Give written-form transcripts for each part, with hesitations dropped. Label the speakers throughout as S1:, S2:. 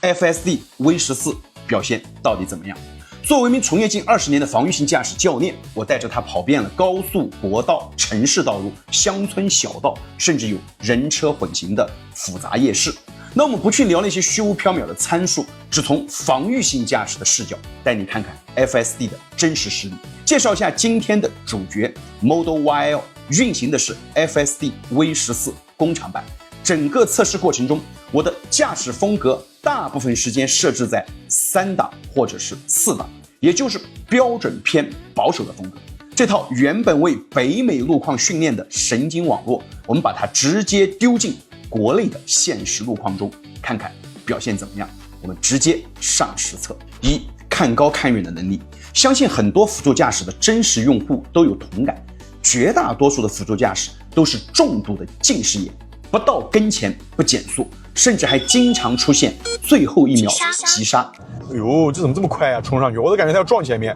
S1: FSD V14表现到底怎么样？作为一名从业近20年的防御性驾驶教练，我带着他跑遍了高速、国道、城市道路、乡村小道，甚至有人车混行的复杂夜市。那我们不去聊那些虚无缥缈的参数，只从防御性驾驶的视角带你看看 FSD 的真实实力。介绍一下今天的主角 Model YL 运行的是 FSD V14 工厂版。整个测试过程中，我的驾驶风格大部分时间设置在3档或者是4档，也就是标准偏保守的风格。这套原本为北美路况训练的神经网络，我们把它直接丢进国内的现实路况中，看看表现怎么样。我们直接上实测。一、看高看远的能力，相信很多辅助驾驶的真实用户都有同感，绝大多数的辅助驾驶都是重度的近视眼，不到跟前不减速，甚至还经常出现最后一秒急刹。
S2: 哎呦，这怎么这么快啊？冲上去，我都感觉它要撞前面。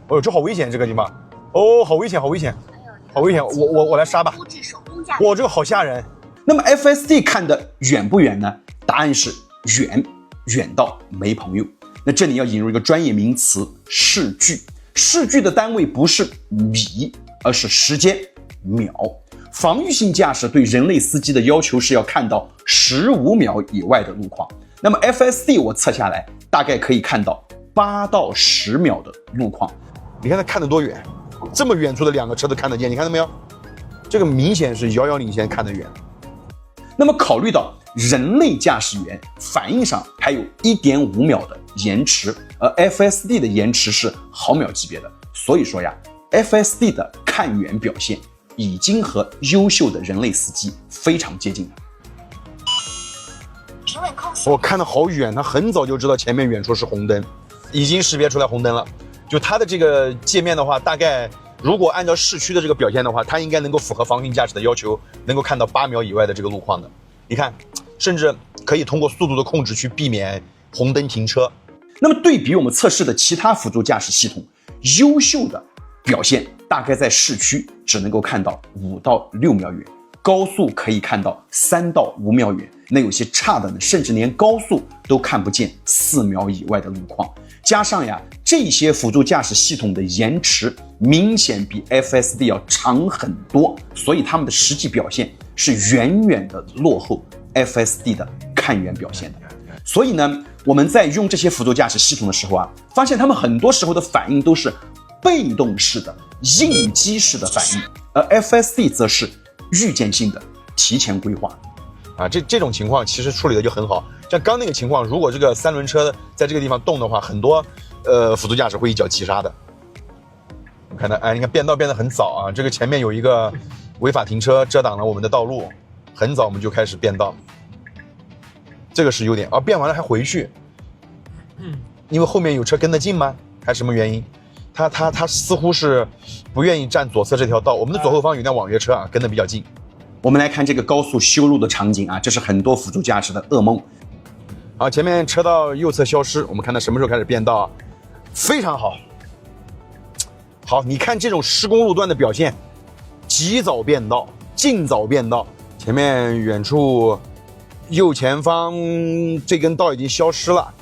S2: 哦呦，这好危险，这个地方。哦，好危险，好危险，好危险！我来刹吧。哇，这个好吓人。
S1: 那么 FSD 看的远不远呢？答案是远，远到没朋友。那这里要引入一个专业名词视距，视距的单位不是米，而是时间秒。防御性驾驶对人类司机的要求是要看到15秒以外的路况，那么 FSD 我测下来大概可以看到8到10秒的路况。
S2: 你看它看得多远，这么远处的2个车都看得见，你看到没有？这个明显是遥遥领先，看得远。
S1: 那么考虑到人类驾驶员反应上还有1.5秒的延迟，而 FSD 的延迟是毫秒级别的，所以说呀 FSD 的看远表现已经和优秀的人类司机非常接近了。
S2: 我看得好远，它很早就知道前面远处是红灯，已经识别出来红灯了。就它的这个界面的话，大概如果按照市区的这个表现的话，它应该能够符合防御性驾驶的要求，能够看到8秒以外的这个路况的。你看，甚至可以通过速度的控制去避免红灯停车。
S1: 那么对比我们测试的其他辅助驾驶系统，优秀的表现大概在市区只能够看到5到6秒远，高速可以看到3到5秒远，那有些差的呢，甚至连高速都看不见4秒以外的路况。加上呀，这些辅助驾驶系统的延迟明显比 FSD 要长很多，所以他们的实际表现是远远的落后 FSD 的看远表现的。所以呢，我们在用这些辅助驾驶系统的时候啊，发现他们很多时候的反应都是被动式的、应激式的反应，而 FSD 则是预见性的、提前规划。
S2: 啊，这种情况其实处理的就很好。像刚那个情况，如果这个3轮车在这个地方动的话，很多辅助驾驶会一脚急刹的。我看到，哎，你看变道变得很早啊，这个前面有一个违法停车遮挡了我们的道路，很早我们就开始变道，这个是优点。而变完了还回去，因为后面有车跟得近吗？还是什么原因？他似乎是不愿意占左侧这条道，我们的左后方有辆网约车啊，跟得比较近。
S1: 我们来看这个高速修路的场景啊，这是很多辅助驾驶的噩梦。
S2: 好，前面车道右侧消失，我们看它什么时候开始变道啊？非常好。好，你看这种施工路段的表现，及早变道，尽早变道。前面远处右前方这根道已经消失了，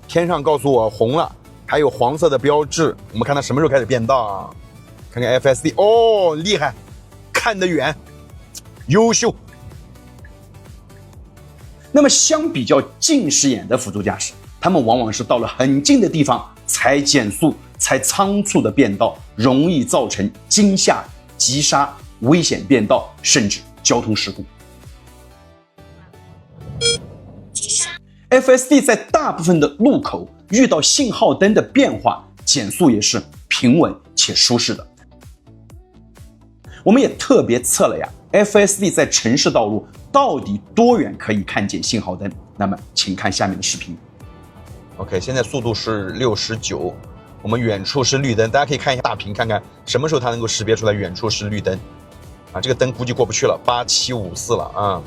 S2: 天上告诉我红了，还有黄色的标志。我们看它什么时候开始变道啊？看看 FSD， 哦，厉害，看得远。优秀。
S1: 那么相比较近视眼的辅助驾驶，他们往往是到了很近的地方才减速，才仓促的变道，容易造成惊吓、急刹、危险变道，甚至交通事故。FSD 在大部分的路口遇到信号灯的变化，减速也是平稳且舒适的。我们也特别测了呀，FSD 在城市道路到底多远可以看见信号灯？那么，请看下面的视频。
S2: OK， 现在速度是69，我们远处是绿灯，大家可以看一下大屏，看看什么时候它能够识别出来远处是绿灯。啊，这个灯估计过不去了，8754了啊，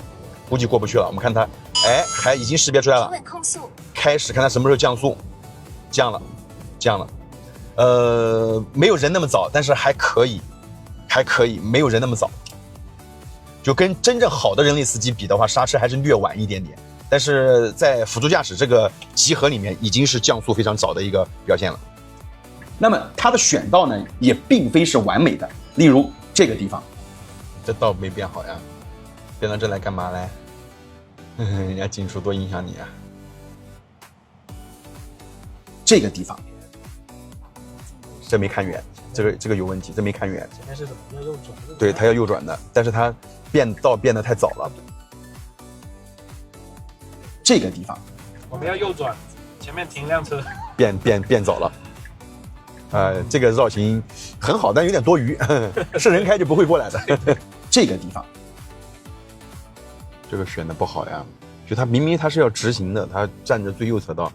S2: 估计过不去了。我们看它，哎，还已经识别出来了，开始看它什么时候降速，降了，降了。没有人那么早，但是还可以。没有人那么早，就跟真正好的人类司机比的话，刹车还是略晚一点点，但是在辅助驾驶这个集合里面，已经是降速非常早的一个表现了。
S1: 那么它的选道呢，也并非是完美的。例如这个地方，
S2: 这道没变好呀，变到这来干嘛来？人家进出多影响你啊！
S1: 这个地方，
S2: 这没看远，这个有问题，这没看远。
S3: 前面是怎么要右转的？
S2: 对，它要右转的，但是它变道变得太早了。
S1: 这个地方，
S3: 我们要右转，前面停辆车。
S2: 变早了。这个绕行很好，但有点多余，是人开就不会过来的。
S1: 这个地方，
S2: 这个选的不好呀，就他明明他是要直行的，他站着最右侧道，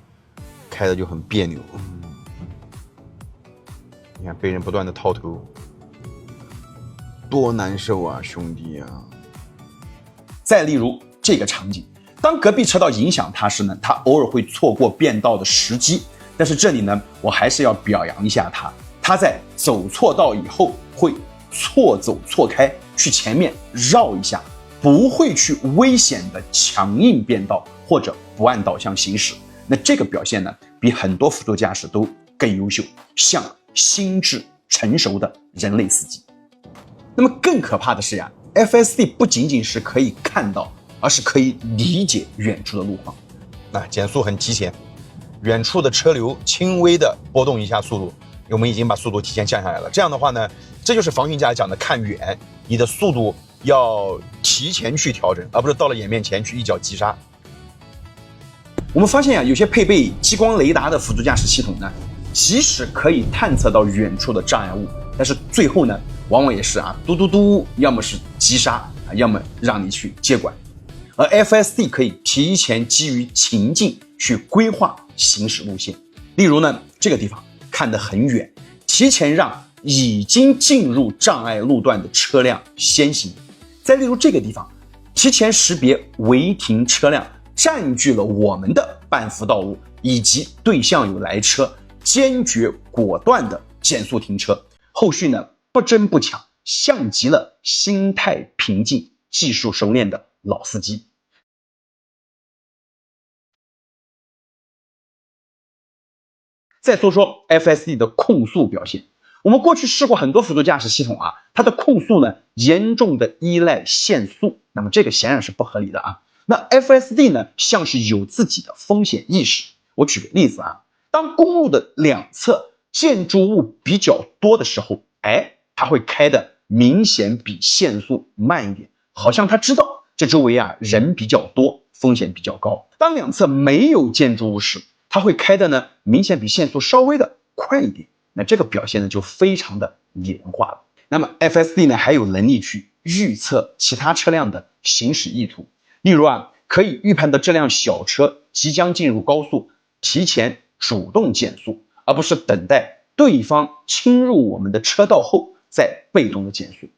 S2: 开的就很别扭。你看被人不断的套头，多难受啊，兄弟啊！
S1: 再例如这个场景，当隔壁车道影响他时呢，他偶尔会错过变道的时机。但是这里呢，我还是要表扬一下他，他在走错道以后会错走错开，去前面绕一下，不会去危险的强硬变道或者不按导向行驶。那这个表现呢，比很多辅助驾驶都更优秀，像心智成熟的人类司机。那么更可怕的是呀 ，FSD 不仅仅是可以看到，而是可以理解远处的路况。
S2: 减速很提前。远处的车流轻微的波动一下速度，我们已经把速度提前降下来了。这样的话呢，这就是防汛驾讲的看远，你的速度要提前去调整，而不是到了眼面前去一脚急刹。
S1: 我们发现有些配备激光雷达的辅助驾驶系统呢，即使可以探测到远处的障碍物，但是最后呢，往往也是嘟嘟嘟，要么是急刹，要么让你去接管。而 FSD 可以提前基于情境去规划行驶路线，例如呢，这个地方看得很远，提前让已经进入障碍路段的车辆先行；再例如这个地方，提前识别违停车辆占据了我们的半幅道路，以及对向有来车，坚决果断的减速停车。后续呢，不争不抢，像极了心态平静、技术熟练的老司机。再说说 FSD 的控速表现，我们过去试过很多辅助驾驶系统它的控速呢严重的依赖限速，那么这个显然是不合理的那 FSD 呢像是有自己的风险意识。我举个例子当公路的两侧建筑物比较多的时候，它会开的明显比限速慢一点，好像他知道这周围人比较多，风险比较高。当两侧没有建筑物时，它会开的呢明显比限速稍微的快一点，那这个表现呢就非常的拟人化了。那么 FSD 呢还有能力去预测其他车辆的行驶意图，例如可以预判到这辆小车即将进入高速，提前主动减速，而不是等待对方侵入我们的车道后再被动的减速。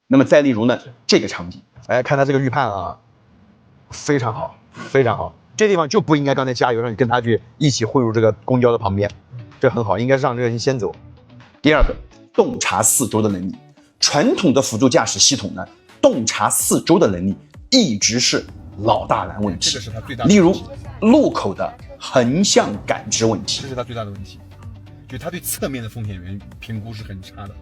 S1: 那么再例如呢这个场景，
S2: 看他这个预判非常好，非常好。这地方就不应该刚才加油，让你跟他去一起混入这个公交的旁边，这很好，应该是让这个人先走。
S1: 第二个，洞察四周的能力。传统的辅助驾驶系统呢，洞察四周的能力一直是老大难问题。
S2: 这个是他最大的问题。
S1: 例如路口的横向感知问题，
S2: 这是他最大的问题，就他对侧面的风险源评估是很差的。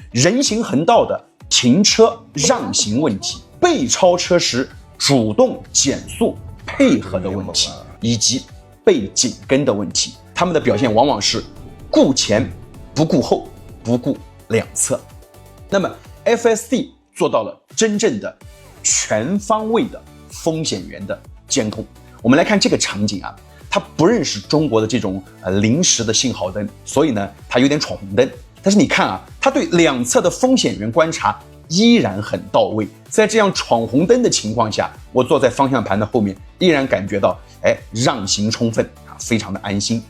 S1: 人行横道的停车让行问题，被超车时主动减速配合的问题，以及被紧跟的问题，他们的表现往往是顾前不顾后，不顾两侧。那么 FSD 做到了真正的全方位的风险源的监控。我们来看这个场景它不认识中国的这种临时的信号灯，所以呢它有点闯红灯。但是你看它对两侧的风险源观察依然很到位。在这样闯红灯的情况下，我坐在方向盘的后面，依然感觉到让行充分非常的安心。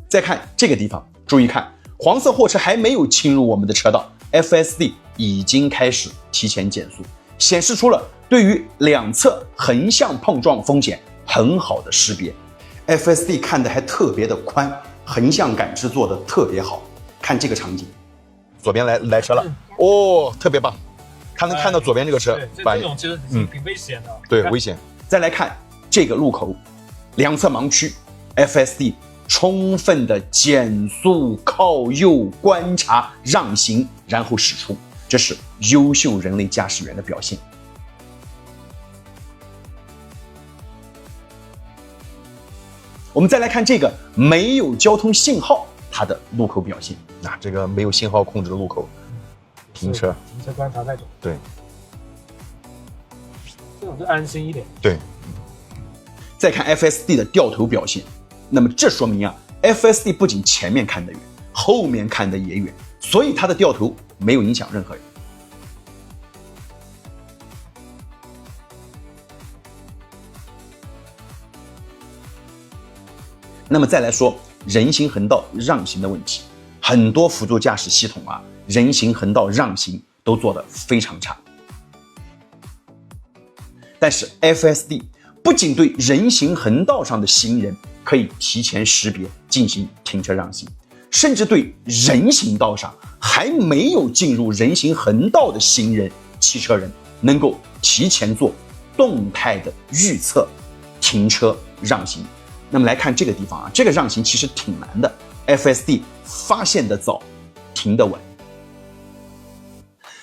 S1: 再看这个地方，注意看，黄色货车还没有侵入我们的车道， FSD 已经开始提前减速。显示出了对于两侧横向碰撞风险很好的识别。FSD 看的还特别的宽，横向感知做的特别好。看这个场景，
S2: 左边来车了，哦，特别棒，他能看到左边这个车，
S3: 对，这种其实挺危险的。
S2: 对，危险。
S1: 再来看这个路口，两侧盲区 ，FSD 充分的减速、靠右观察、让行，然后驶出，这是优秀人类驾驶员的表现。我们再来看这个没有交通信号，它的路口表现。
S2: 这个没有信号控制的路口，停车
S3: 观察太久。
S2: 对，
S3: 这种就安心一点。
S2: 对。
S1: 再看 FSD 的掉头表现，那么这说明FSD 不仅前面看得远，后面看得也远，所以它的掉头没有影响任何人。那么再来说人行横道让行的问题，很多辅助驾驶系统人行横道让行都做得非常差。但是 FSD 不仅对人行横道上的行人可以提前识别进行停车让行，甚至对人行道上还没有进入人行横道的行人、汽车人能够提前做动态的预测停车让行。那么来看这个地方这个让行其实挺难的 ，FSD 发现的早，停得稳。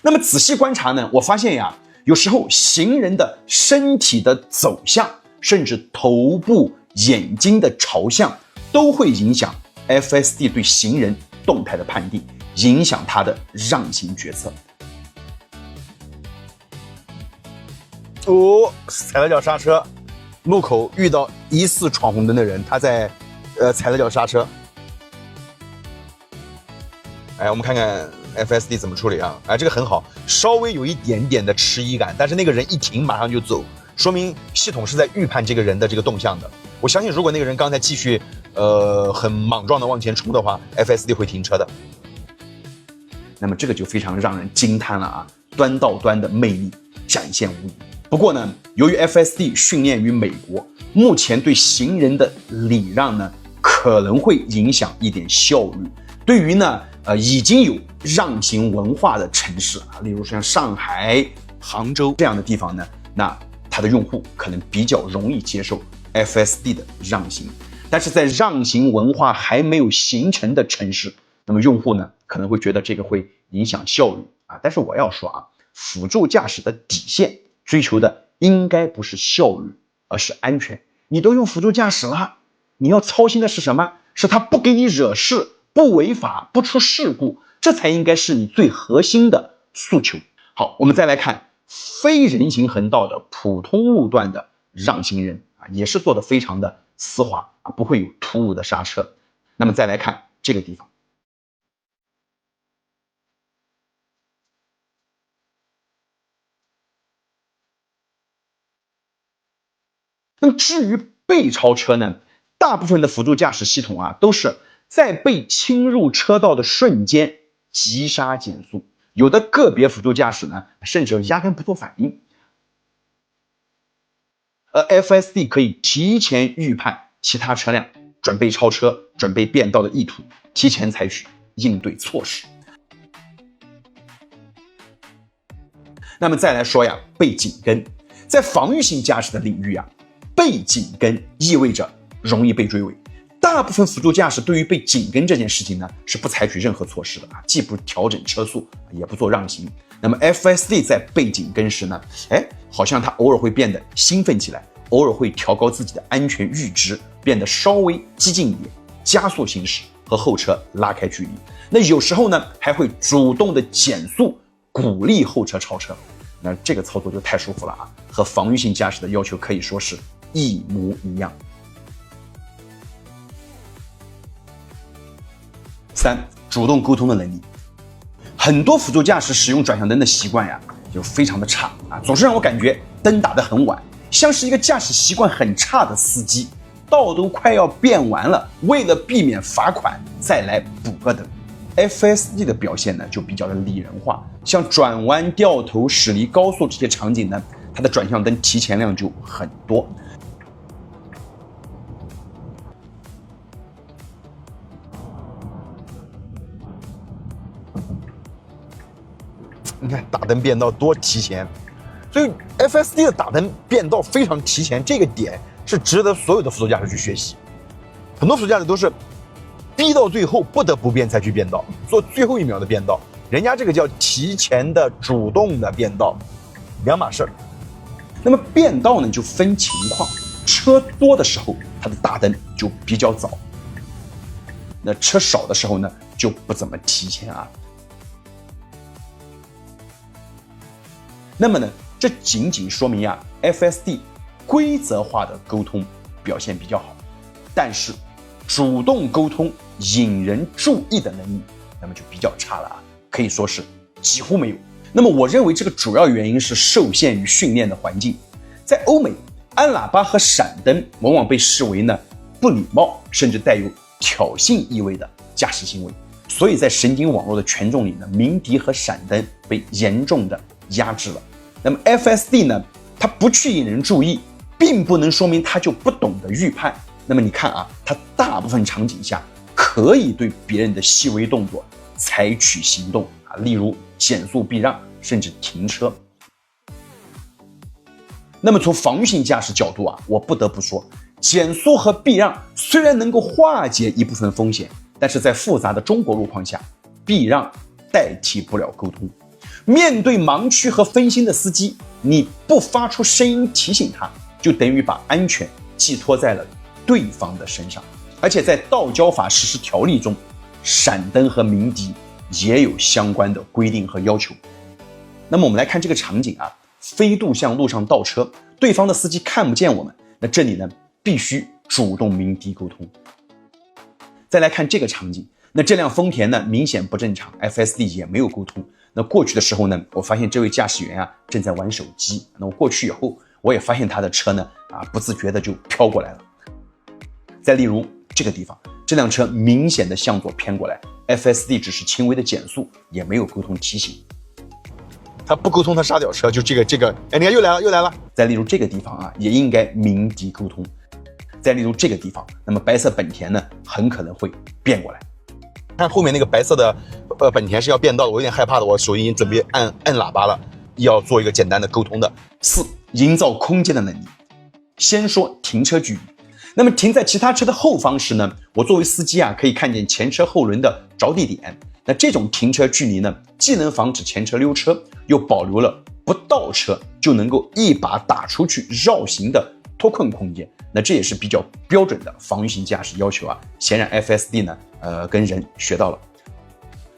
S1: 那么仔细观察呢，我发现有时候行人的身体的走向，甚至头部、眼睛的朝向，都会影响 FSD 对行人动态的判定，影响他的让行决策。
S2: 踩了脚刹车，路口遇到疑似闯红灯的人，他在踩了脚刹车。我们看看 FSD 怎么处理这个很好，稍微有一点点的迟疑感，但是那个人一停马上就走，说明系统是在预判这个人的这个动向的。我相信如果那个人刚才继续很莽撞的往前冲的话 ，FSD 会停车的。
S1: 那么这个就非常让人惊叹了端到端的魅力展现无疑。不过呢，由于 FSD 训练于美国，目前对行人的礼让呢，可能会影响一点效率。对于呢，已经有让行文化的城市例如像上海、杭州这样的地方呢，那它的用户可能比较容易接受 FSD 的让行。但是在让行文化还没有形成的城市，那么用户呢可能会觉得这个会影响效率但是我要说辅助驾驶的底线追求的应该不是效率，而是安全。你都用辅助驾驶了，你要操心的是什么？是它不给你惹事，不违法，不出事故，这才应该是你最核心的诉求。好，我们再来看非人行横道的普通路段的让行人也是做得非常的丝滑不会有突兀的刹车。那么再来看这个地方，那么至于被超车呢，大部分的辅助驾驶系统都是在被侵入车道的瞬间急刹减速，有的个别辅助驾驶呢，甚至压根不做反应。而 FSD 可以提前预判其他车辆准备超车、准备变道的意图，提前采取应对措施。那么再来说被紧跟，在防御性驾驶的领域被紧跟意味着容易被追尾。大部分辅助驾驶对于被紧跟这件事情呢，是不采取任何措施的既不调整车速，也不做让行。那么 FSD 在被紧跟时呢，好像他偶尔会变得兴奋起来，偶尔会调高自己的安全阈值，变得稍微激进一点，加速行驶，和后车拉开距离。那有时候呢，还会主动的减速，鼓励后车超车。那这个操作就太舒服了和防御性驾驶的要求可以说是一模一样。3、主动沟通的能力。很多辅助驾驶使用转向灯的习惯就非常的差总是让我感觉灯打得很晚，像是一个驾驶习惯很差的司机，道都快要变完了，为了避免罚款再来补个灯。FSD 的表现呢就比较的拟人化，像转弯、掉头、驶离高速这些场景呢，它的转向灯提前量就很多。
S2: 你看打灯变道多提前，所以 FSD 的打灯变道非常提前，这个点是值得所有的辅助驾驶去学习。很多辅助驾驶都是逼到最后不得不变才去变道，做最后1秒的变道，人家这个叫提前的主动的变道，两码事儿。
S1: 那么变道呢就分情况，车多的时候它的打灯就比较早，那车少的时候呢就不怎么提前啊。那么呢，这仅仅说明啊 ，FSD 规则化的沟通表现比较好，但是主动沟通引人注意的能力，那么就比较差了啊，可以说是几乎没有。那么我认为这个主要原因是受限于训练的环境，在欧美，按喇叭和闪灯往往被视为呢不礼貌，甚至带有挑衅意味的驾驶行为，所以在神经网络的权重里呢，鸣笛和闪灯被严重的压制了。那么 FSD 呢，它不去引人注意，并不能说明它就不懂得预判。那么你看啊，它大部分场景下可以对别人的细微动作采取行动啊，例如减速避让，甚至停车。那么从防御性驾驶角度啊，我不得不说，减速和避让虽然能够化解一部分风险，但是在复杂的中国路况下，避让代替不了沟通。面对盲区和分心的司机，你不发出声音提醒他，就等于把安全寄托在了对方的身上。而且在道交法实施条例中，闪灯和鸣笛也有相关的规定和要求。那么我们来看这个场景啊，非度向路上倒车，对方的司机看不见我们，那这里呢必须主动鸣笛沟通。再来看这个场景，那这辆丰田呢明显不正常， FSD 也没有沟通。那过去的时候呢，我发现这位驾驶员啊正在玩手机。那我过去以后，我也发现他的车呢不自觉的就飘过来了。再例如这个地方，这辆车明显的向左偏过来， FSD 只是轻微的减速，也没有沟通提醒。
S2: 他不沟通，他刹掉车，就这个，哎，你看又来了。
S1: 再例如这个地方啊，也应该鸣笛沟通。再例如这个地方，那么白色本田呢很可能会变过来。
S2: 看后面那个白色的本田是要变道的，我有点害怕的，我手已经准备按喇叭了，要做一个简单的沟通的。
S1: 4. 营造空间的能力。先说停车距离。那么停在其他车的后方时呢，我作为司机啊，可以看见前车后轮的着地点。那这种停车距离呢，既能防止前车溜车，又保留了不倒车就能够一把打出去绕行的脱困空间。那这也是比较标准的防御性驾驶要求啊，显然 FSD 呢跟人学到了。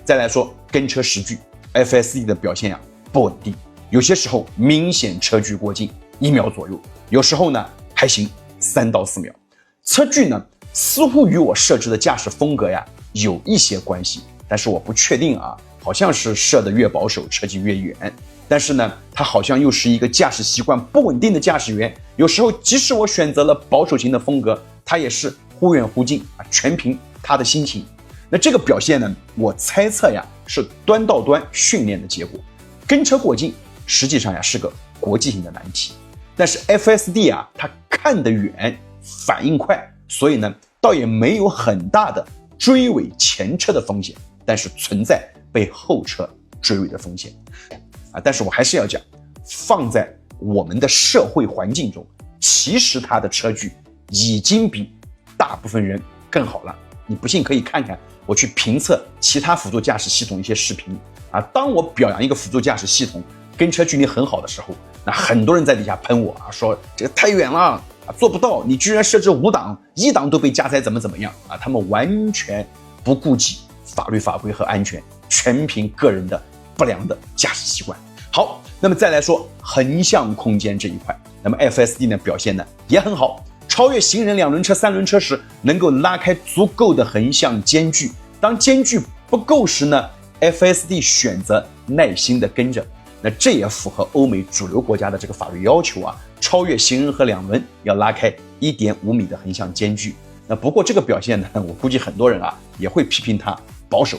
S1: 再来说跟车时距， FSD 的表现啊不稳定，有些时候明显车距过近1秒左右，有时候呢还行3到4秒。车距呢似乎与我设置的驾驶风格呀有一些关系，但是我不确定啊，好像是设得越保守车距越远。但是呢，他好像又是一个驾驶习惯不稳定的驾驶员，有时候即使我选择了保守型的风格，他也是忽远忽近啊，全凭他的心情。那这个表现呢，我猜测呀是端到端训练的结果。跟车过近实际上呀是个国际性的难题，但是 FSD 啊，它看得远，反应快，所以呢倒也没有很大的追尾前车的风险，但是存在被后车追尾的风险啊。但是我还是要讲，放在我们的社会环境中，其实它的车距已经比大部分人更好了。你不信可以看看我去评测其他辅助驾驶系统一些视频啊。当我表扬一个辅助驾驶系统跟车距离很好的时候，那很多人在底下喷我啊，说这个太远了啊，做不到，你居然设置5档，1档都被加载怎么样啊？他们完全不顾及法律法规和安全，全凭个人的不良的驾驶习惯。好，那么再来说横向空间这一块，那么 FSD 呢表现呢也很好，超越行人2轮车3轮车时能够拉开足够的横向间距，当间距不够时呢， FSD 选择耐心的跟着。那这也符合欧美主流国家的这个法律要求啊，超越行人和2轮要拉开1.5米的横向间距。那不过这个表现呢，我估计很多人啊也会批评它保守。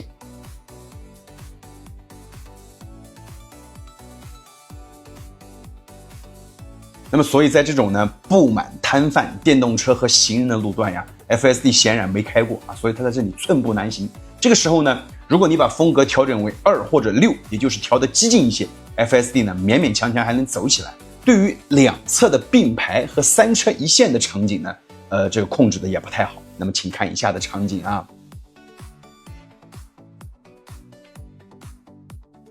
S1: 那么所以在这种呢布满摊贩、电动车和行人的路段呀，FSD 显然没开过啊，所以它在这里寸步难行。这个时候呢，如果你把风格调整为2或者6，也就是调得激进一些，FSD 呢勉勉强强还能走起来。对于两侧的并排和3车一线的场景呢，这个控制的也不太好。那么请看以下的场景啊。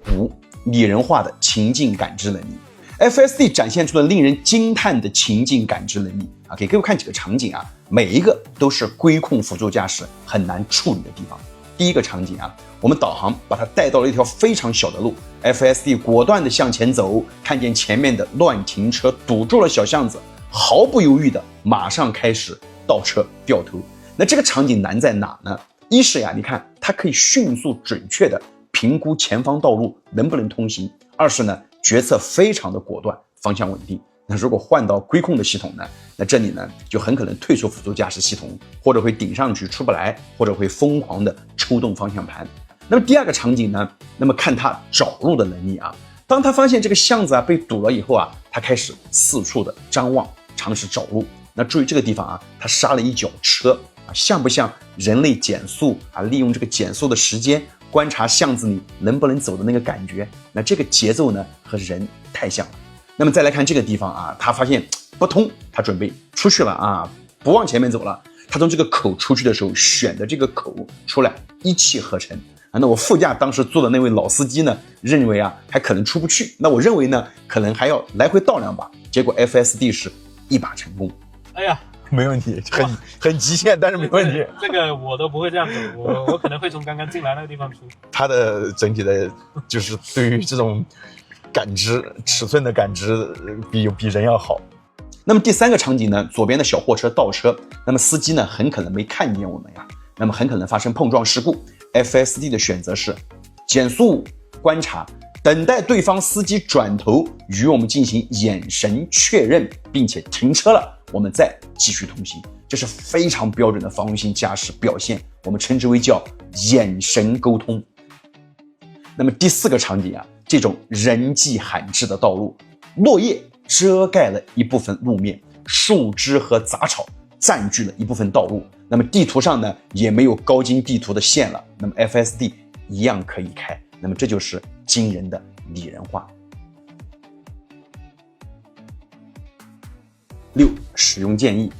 S1: 5. 拟人化的情境感知能力。FSD 展现出了令人惊叹的情境感知能力啊！给各位看几个场景啊，每一个都是规控辅助驾驶很难处理的地方。第一个场景啊，我们导航把它带到了一条非常小的路 ，FSD 果断地向前走，看见前面的乱停车堵住了小巷子，毫不犹豫的马上开始倒车掉头。那这个场景难在哪呢？一是呀，你看它可以迅速准确的评估前方道路能不能通行；二是呢，决策非常的果断，方向稳定。那如果换到规控的系统呢，那这里呢就很可能退出辅助驾驶系统，或者会顶上去出不来，或者会疯狂的抽动方向盘。那么第二个场景呢，那么看他找路的能力啊。当他发现这个巷子啊被堵了以后啊，他开始四处的张望，尝试找路。那注意这个地方啊，他刹了一脚车啊，像不像人类减速啊？利用这个减速的时间观察巷子里能不能走的那个感觉，那这个节奏呢和人太像了。那么再来看这个地方啊，他发现不通，他准备出去了啊，不往前面走了。他从这个口出去的时候选的这个口出来一气呵成啊。那我副驾当时坐的那位老司机呢，认为啊还可能出不去，那我认为呢可能还要来回倒2把，结果 FSD 是一把成功。
S3: 哎呀，
S2: 没问题，很极限，但是没问题。
S3: 这个我都不会这样走，我可能会从刚刚进来那个地方出。
S2: 它的整体的，就是对于这种感知尺寸的感知比人要好。
S1: 那么第3个场景呢，左边的小货车倒车，那么司机呢很可能没看见我们呀，那么很可能发生碰撞事故。FSD 的选择是减速观察，等待对方司机转头与我们进行眼神确认，并且停车了，我们再继续同行。这是非常标准的防御性驾驶表现，我们称之为叫眼神沟通。那么第4个场景啊，这种人迹罕至的道路，落叶遮盖了一部分路面，树枝和杂草占据了一部分道路。那么地图上呢，也没有高精地图的线了。那么 FSD 一样可以开。那么这就是惊人的拟人化。6. 使用建议：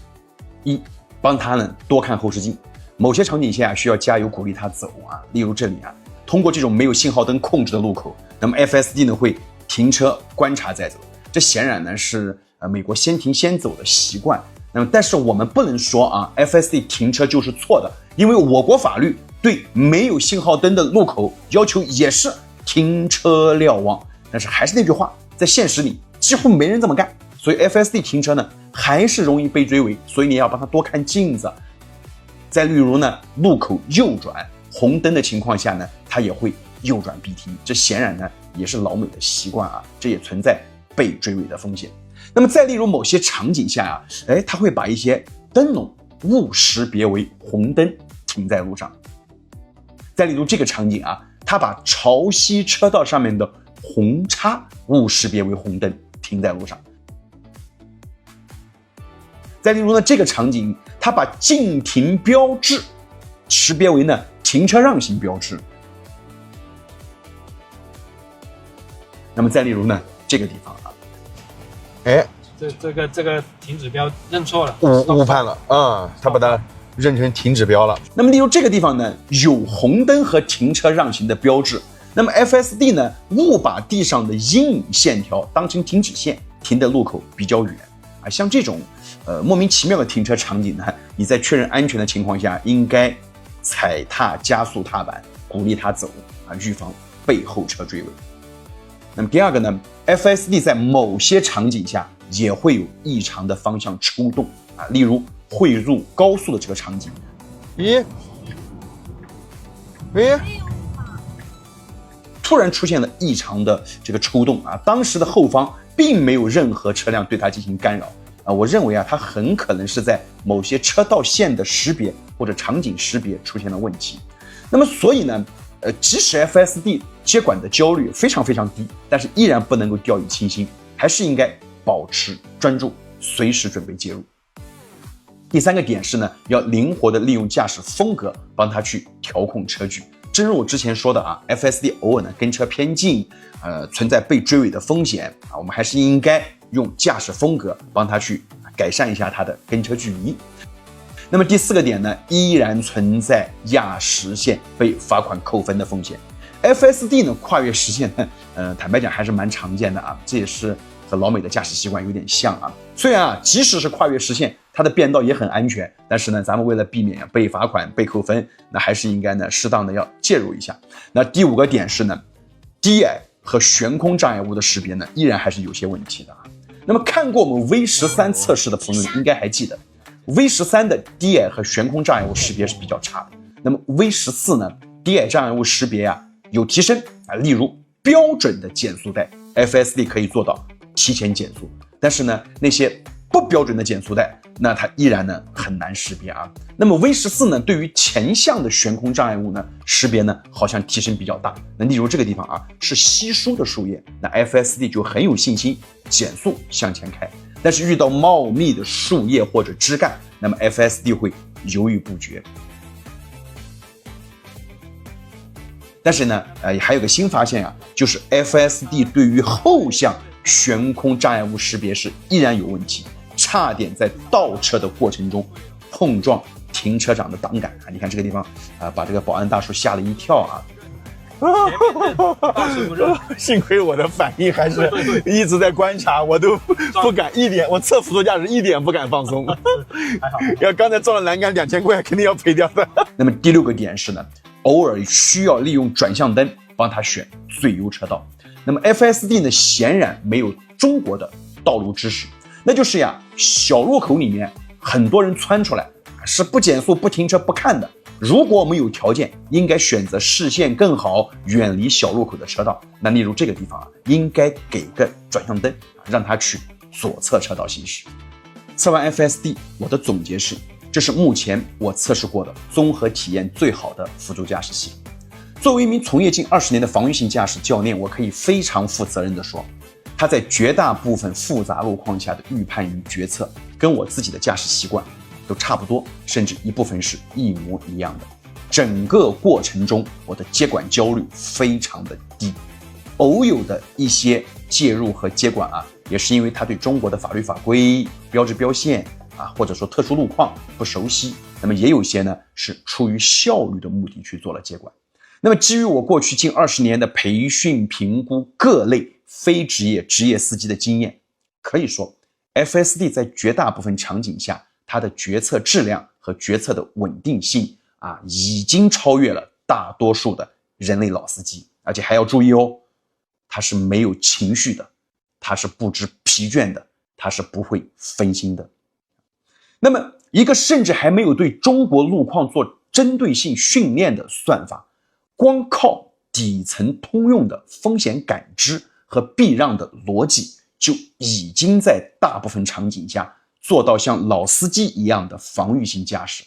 S1: 1. 帮他呢多看后视镜，某些场景下需要加油鼓励他走啊。例如这里啊，通过这种没有信号灯控制的路口，那么 FSD 呢会停车观察再走。这显然呢是美国先停先走的习惯。那么但是我们不能说啊 FSD 停车就是错的，因为我国法律对没有信号灯的路口要求也是停车瞭望。但是还是那句话，在现实里几乎没人这么干，所以 FSD 停车呢还是容易被追尾，所以你要帮他多看镜子。再例如呢，路口右转红灯的情况下呢，他也会右转必停，这显然呢也是老美的习惯啊，这也存在被追尾的风险。那么再例如某些场景下啊，他会把一些灯笼误识别为红灯停在路上。再例如这个场景啊，他把潮汐车道上面的红叉误识别为红灯停在路上。再例如呢，这个场景他把禁停标志识别为呢停车让行标志。那么再例如呢，这个地方啊，
S3: 这个停止标认错了，
S2: 误判了啊，他把它认成停止标了。
S1: 那么例如这个地方呢，有红灯和停车让行的标志，那么 FSD 呢误把地上的阴影线条当成停止线，停的路口比较远啊。像这种莫名其妙的停车场景呢，你在确认安全的情况下，应该踩踏加速踏板，鼓励他走啊，预防被后车追尾。那么第二个呢 ，FSD 在某些场景下也会有异常的方向抽动啊，例如汇入高速的这个场景。突然出现了异常的这个抽动啊，当时的后方并没有任何车辆对它进行干扰啊，我认为啊，它很可能是在某些车道线的识别或者场景识别出现了问题。那么所以呢，即使 FSD 接管的焦虑非常非常低，但是依然不能够掉以轻心，还是应该保持专注，随时准备介入。第3个点是呢，要灵活的利用驾驶风格帮他去调控车距。正如我之前说的啊 ，FSD 偶尔呢跟车偏近，存在被追尾的风险啊，我们还是应该用驾驶风格帮他去改善一下他的跟车距离。那么第4个点呢，依然存在压实线被罚款扣分的风险。FSD 呢跨越实线呢，坦白讲还是蛮常见的啊，这也是和老美的驾驶习惯有点像啊。虽然啊，即使是跨越实线，它的变道也很安全，但是呢，咱们为了避免被罚款、被扣分，那还是应该呢适当的要介入一下。那第5个点是呢，低矮和悬空障碍物的识别呢，依然还是有些问题的啊。那么看过我们 V13测试的朋友应该还记得。V13 的低矮和悬空障碍物识别是比较差的，那么 V14 呢，低矮障碍物识别有提升啊，例如标准的减速带 FSD 可以做到提前减速，但是呢，那些不标准的减速带，那它依然呢很难识别啊。那么 V14 呢，对于前向的悬空障碍物呢，识别呢好像提升比较大。那例如这个地方啊，是稀疏的树叶，那 FSD 就很有信心减速向前开。但是遇到茂密的树叶或者枝干，那么 FSD 会犹豫不决。但是呢，还有个新发现啊，就是 FSD 对于后向悬空障碍物识别是依然有问题，差点在倒车的过程中碰撞停车场的挡杆啊！你看这个地方把这个保安大叔吓了一跳啊！
S2: 幸亏我的反应还是一直在观察，我都不敢一点，我测辅助驾驶一点不敢放松。
S3: 还好，
S2: 要刚才撞了栏杆2000块，肯定要赔掉的。
S1: 那么第6个点是呢，偶尔需要利用转向灯帮他选最优车道。那么 FSD 呢，显然没有中国的道路知识，那就是呀，小路口里面很多人窜出来是不减速、不停车、不看的。如果我们有条件，应该选择视线更好、远离小路口的车道。那例如这个地方啊，应该给个转向灯，让他去左侧车道行驶。测完 FSD， 我的总结是，这是目前我测试过的综合体验最好的辅助驾驶系统。作为一名从业近20年的防御性驾驶教练，我可以非常负责任地说，它在绝大部分复杂路况下的预判与决策，跟我自己的驾驶习惯都差不多，甚至一部分是一模一样的。整个过程中，我的接管焦虑非常的低，偶有的一些介入和接管啊，也是因为他对中国的法律法规、标志标线啊，或者说特殊路况不熟悉。那么也有些呢是出于效率的目的去做了接管。那么基于我过去近20年的培训、评估各类非职业职业司机的经验，可以说 FSD 在绝大部分场景下，它的决策质量和决策的稳定性已经超越了大多数的人类老司机。而且还要注意哦，它是没有情绪的，它是不知疲倦的，它是不会分心的。那么一个甚至还没有对中国路况做针对性训练的算法，光靠底层通用的风险感知和避让的逻辑，就已经在大部分场景下做到像老司机一样的防御性驾驶，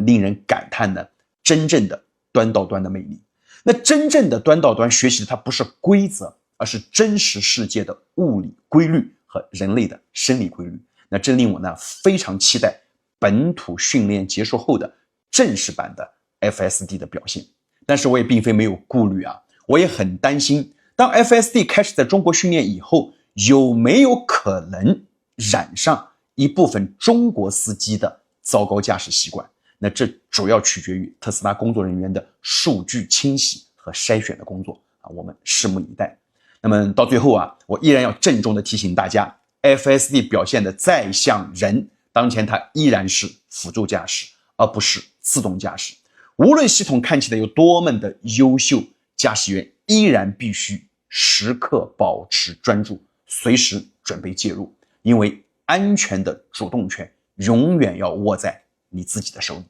S1: 令人感叹的真正的端到端的魅力。那真正的端到端学习的它不是规则，而是真实世界的物理规律和人类的生理规律。那这令我呢非常期待本土训练结束后的正式版的 FSD 的表现。但是我也并非没有顾虑啊，我也很担心，当 FSD 开始在中国训练以后，有没有可能染上一部分中国司机的糟糕驾驶习惯？那这主要取决于特斯拉工作人员的数据清洗和筛选的工作我们拭目以待。那么到最后我依然要郑重的提醒大家， FSD 表现的再像人，当前它依然是辅助驾驶，而不是自动驾驶。无论系统看起来有多么的优秀，驾驶员依然必须时刻保持专注，随时准备介入，因为安全的主动权永远要握在你自己的手里。